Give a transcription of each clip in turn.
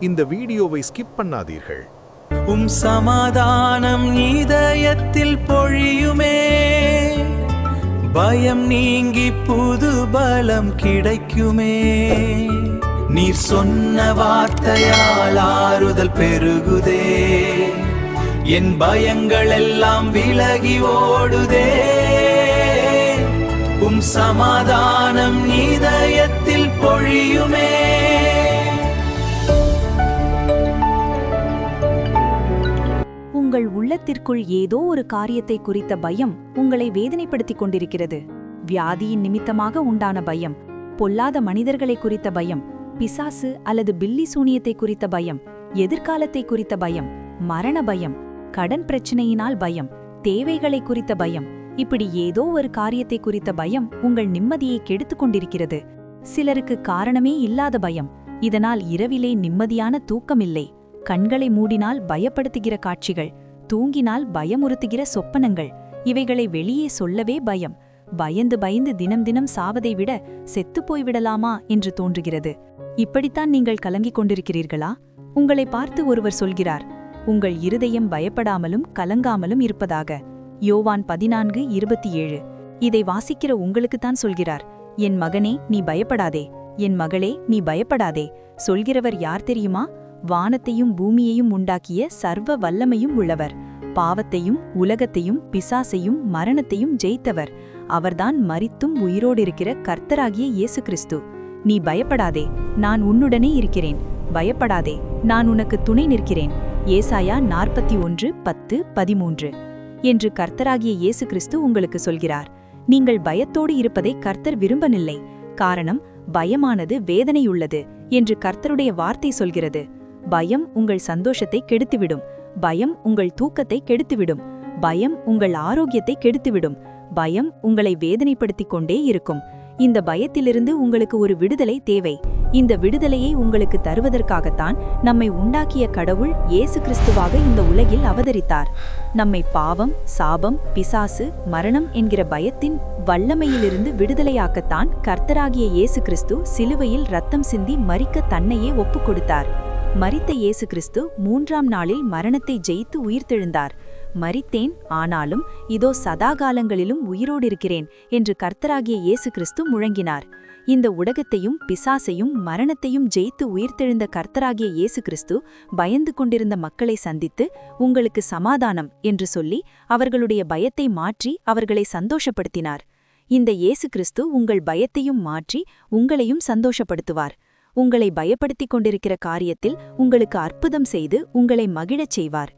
இந்த வீடியோவை ஸ்கிப் பண்ணாதீர்கள். சமாதானம் இதயத்தில் பொழியுமே, பயம் நீங்கி புது பலம் கிடைக்குமே. நீர் சொன்ன வார்த்தையால் ஆறுதல் பெருகுதே, என் பயங்கள் எல்லாம் விலகி ஓடுதே. சமாதானம் இதயத்தில் பொழியுமே. உங்கள் உள்ளத்திற்குள் ஏதோ ஒரு காரியத்தை குறித்த பயம் உங்களை வேதனைப்படுத்திக் கொண்டிருக்கிறது. வியாதியின் நிமித்தமாக உண்டான பயம், பொல்லாத மனிதர்களை குறித்த பயம், பிசாசு அல்லது பில்லி சூனியத்தை குறித்த பயம், எதிர்காலத்தை குறித்த பயம், மரண பயம், கடன் பிரச்சனையினால் பயம், தேவைகளை குறித்த பயம், இப்படி ஏதோ ஒரு காரியத்தை குறித்த பயம் உங்கள் நிம்மதியை கெடுத்துக் கொண்டிருக்கிறது. சிலருக்கு காரணமே இல்லாத பயம். இதனால் இரவிலே நிம்மதியான தூக்கமில்லை. கண்களை மூடினால் பயப்படுத்துகிற காட்சிகள், தூங்கினால் பயமுறுத்துகிற சொப்பனங்கள், இவைகளை வெளியே சொல்லவே பயம். பயந்து பயந்து தினம் தினம் சாவதை விட செத்துப்போய் விடலாமா என்று தோன்றுகிறது. இப்படித்தான் நீங்கள் கலங்கிக் கொண்டிருக்கிறீர்களா? உங்களை பார்த்து ஒருவர் சொல்கிறார், உங்கள் இருதயம் பயப்படாமலும் கலங்காமலும் இருப்பதாக. யோவான் 14:27. இதை வாசிக்கிற உங்களுக்குத்தான் சொல்கிறார், என் மகனே நீ பயப்படாதே, என் மகளே நீ பயப்படாதே. சொல்கிறவர் யார் தெரியுமா? வானத்தையும் பூமியையும் உண்டாக்கிய சர்வ வல்லமையும் உள்ளவர், பாவத்தையும் உலகத்தையும் பிசாசையும் மரணத்தையும் ஜெயித்தவர். அவர்தான் மரித்தும் உயிரோடிருக்கிற கர்த்தராகிய இயேசு கிறிஸ்து. நீ பயப்படாதே, நான் உன்னுடனே இருக்கிறேன். பயப்படாதே, நான் உனக்கு துணை நிற்கிறேன். ஏசாயா 41:10-13 என்று கர்த்தராகிய இயேசு கிறிஸ்து உங்களுக்கு சொல்கிறார். நீங்கள் பயத்தோடு இருப்பதை கர்த்தர் விரும்பவில்லை. காரணம், பயமானது வேதனையுள்ளது என்று கர்த்தருடைய வார்த்தை சொல்கிறது. பயம் உங்கள் சந்தோஷத்தை கெடுத்துவிடும். பயம் உங்கள் தூக்கத்தை கெடுத்துவிடும். பயம் உங்கள் ஆரோக்கியத்தை கெடுத்துவிடும். பயம் உங்களை வேதனைப்படுத்திக் கொண்டே இருக்கும். இந்த பயத்திலிருந்து உங்களுக்கு ஒரு விடுதலை தேவை. இந்த விடுதலையை உங்களுக்கு தருவதற்காகத்தான் நம்மை உண்டாக்கிய கடவுள் இயேசு கிறிஸ்துவாக இந்த உலகில் அவதரித்தார். நம்மை பாவம், சாபம், பிசாசு, மரணம் என்கிற பயத்தின் வல்லமையிலிருந்து விடுதலையாக்கத்தான் கர்த்தராகிய இயேசு கிறிஸ்து சிலுவையில் இரத்தம் சிந்தி மரிக்க தன்னையே ஒப்புக் கொடுத்தார். மரித்த இயேசு கிறிஸ்து 3ஆம் நாளில் மரணத்தை ஜெயித்து உயிர்த்தெழுந்தார். மரித்தேன், ஆனாலும் இதோ சதாகாலங்களிலும் உயிரோடிருக்கிறேன் என்று கர்த்தராகிய இயேசு கிறிஸ்து முழங்கினார். இந்த உலகத்தையும் பிசாசையும் மரணத்தையும் ஜெயித்து உயிர்த்தெழுந்த கர்த்தராகிய இயேசு கிறிஸ்து பயந்து கொண்டிருந்த மக்களை சந்தித்து உங்களுக்கு சமாதானம் என்று சொல்லி அவர்களுடைய பயத்தை மாற்றி அவர்களை சந்தோஷப்படுத்தினார். இந்த இயேசு கிறிஸ்து உங்கள் பயத்தையும் மாற்றி உங்களையும் சந்தோஷப்படுத்துவார். உங்களை பயப்படுத்திக் கொண்டிருக்கிற காரியத்தில் உங்களுக்கு அற்புதம் செய்து உங்களை மகிழச் செய்வார்.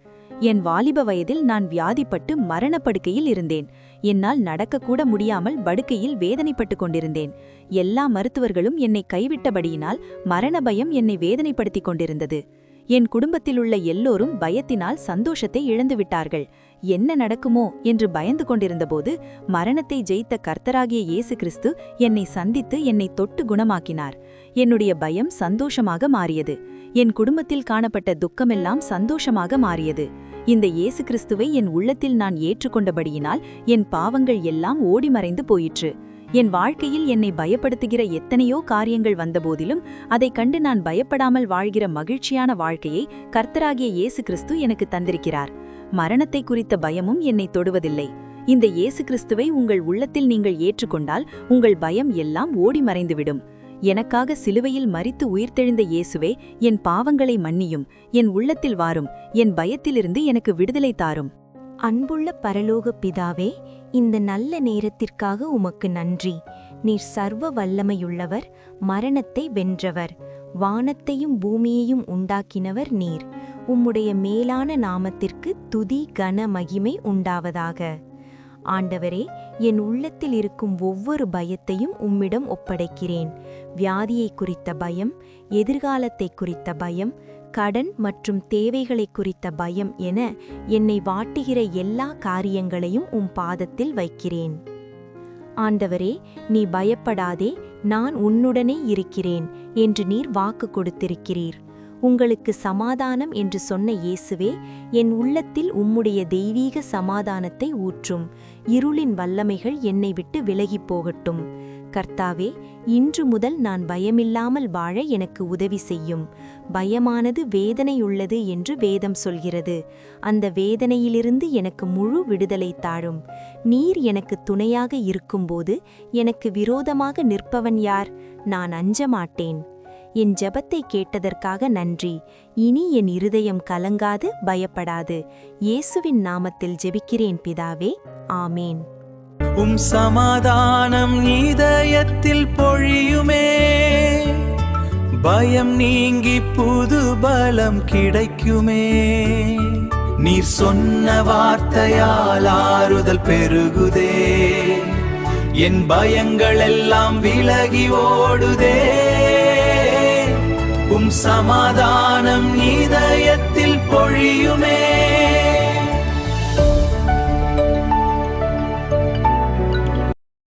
என் வாலிப வயதில் நான் வியாதிப்பட்டு மரணப்படுக்கையில் இருந்தேன். என்னால் நடக்கக்கூட முடியாமல் படுக்கையில் வேதனைப்பட்டு கொண்டிருந்தேன். எல்லா மருத்துவர்களும் என்னை கைவிட்டபடியினால் மரண பயம் என்னை வேதனைப்படுத்திக் கொண்டிருந்தது. என் குடும்பத்திலுள்ள எல்லோரும் பயத்தினால் சந்தோஷத்தை இழந்துவிட்டார்கள். என்ன நடக்குமோ என்று பயந்து கொண்டிருந்தபோது மரணத்தை ஜெயித்த கர்த்தராகிய இயேசு கிறிஸ்து என்னை சந்தித்து என்னை தொட்டு குணமாக்கினார். என்னுடைய பயம் சந்தோஷமாக மாறியது. என் குடும்பத்தில் காணப்பட்ட துக்கமெல்லாம் சந்தோஷமாக மாறியது. இந்த இயேசு கிறிஸ்துவை என் உள்ளத்தில் நான் ஏற்றுக்கொண்டபடியினால் என் பாவங்கள் எல்லாம் ஓடி மறைந்து போயிற்று. என் வாழ்க்கையில் என்னை பயப்படுத்துகிற எத்தனையோ காரியங்கள் வந்தபோதிலும் அதைக் கண்டு நான் பயப்படாமல் வாழ்கிற மகிழ்ச்சியான வாழ்க்கையை கர்த்தராகிய இயேசு கிறிஸ்து எனக்கு தந்திருக்கிறார். மரணத்தை குறித்த பயமும் என்னை தொடுவதில்லை. இந்த இயேசு கிறிஸ்துவை உங்கள் உள்ளத்தில் நீங்கள் ஏற்றுக்கொண்டால் உங்கள் பயம் எல்லாம் ஓடி மறைந்துவிடும். எனக்காக சிலுவையில் மரித்து உயிர்த்தெழுந்த இயேசுவே, என் பாவங்களை மன்னியும், என் உள்ளத்தில் வாரும், என் பயத்திலிருந்து எனக்கு விடுதலை தாரும். அன்புள்ள பரலோக பிதாவே, இந்த நல்ல நேரத்திற்காக உமக்கு நன்றி. நீர் சர்வ வல்லமையுள்ளவர், மரணத்தை வென்றவர், வானத்தையும் பூமியையும் உண்டாக்கினவர் நீர். உம்முடைய மேலான நாமத்திற்கு துதி கன மகிமை உண்டாவதாக. ஆண்டவரே, என் உள்ளத்தில் இருக்கும் ஒவ்வொரு பயத்தையும் உம்மிடம் ஒப்படைக்கிறேன். வியாதியை குறித்த பயம், எதிர்காலத்தை குறித்த பயம், கடன் மற்றும் தேவைகளை குறித்த பயம் என என்னை வாட்டுகிற எல்லா காரியங்களையும் உம் பாதத்தில் வைக்கிறேன். ஆண்டவரே, நீ பயப்படாதே, நான் உன்னுடனே இருக்கிறேன் என்று நீர் வாக்கு கொடுத்திருக்கிறீர். உங்களுக்கு சமாதானம் என்று சொன்ன இயேசுவே, என் உள்ளத்தில் உம்முடைய தெய்வீக சமாதானத்தை ஊற்றும். இருளின் வல்லமைகள் என்னை விட்டு விலகிப் போகட்டும். கர்த்தாவே, இன்று முதல் நான் பயமில்லாமல் வாழ எனக்கு உதவி செய்யும். பயமானது வேதனையுள்ளது என்று வேதம் சொல்கிறது. அந்த வேதனையிலிருந்து எனக்கு முழு விடுதலை தாரும். நீர் எனக்கு துணையாக இருக்கும்போது எனக்கு விரோதமாக நிற்பவன் யார்? நான் அஞ்ச மாட்டேன். என் ஜெபத்தை கேட்டதற்காக நன்றி. இனி என் இருதயம் கலங்காது, பயப்படாது. இயேசுவின் நாமத்தில் ஜெபிக்கிறேன் பிதாவே, ஆமேன். சமாதானம் இதயத்தில் பொழியுமே. பயம் நீங்கி புது பலம் கிடைக்குமே. நீர் சொன்ன வார்த்தையால் ஆறுதல் பெருகுதே. என் பயங்கள் எல்லாம் விலகி ஓடுதே. சமாதானம் இதயத்தில் பொழியுமே.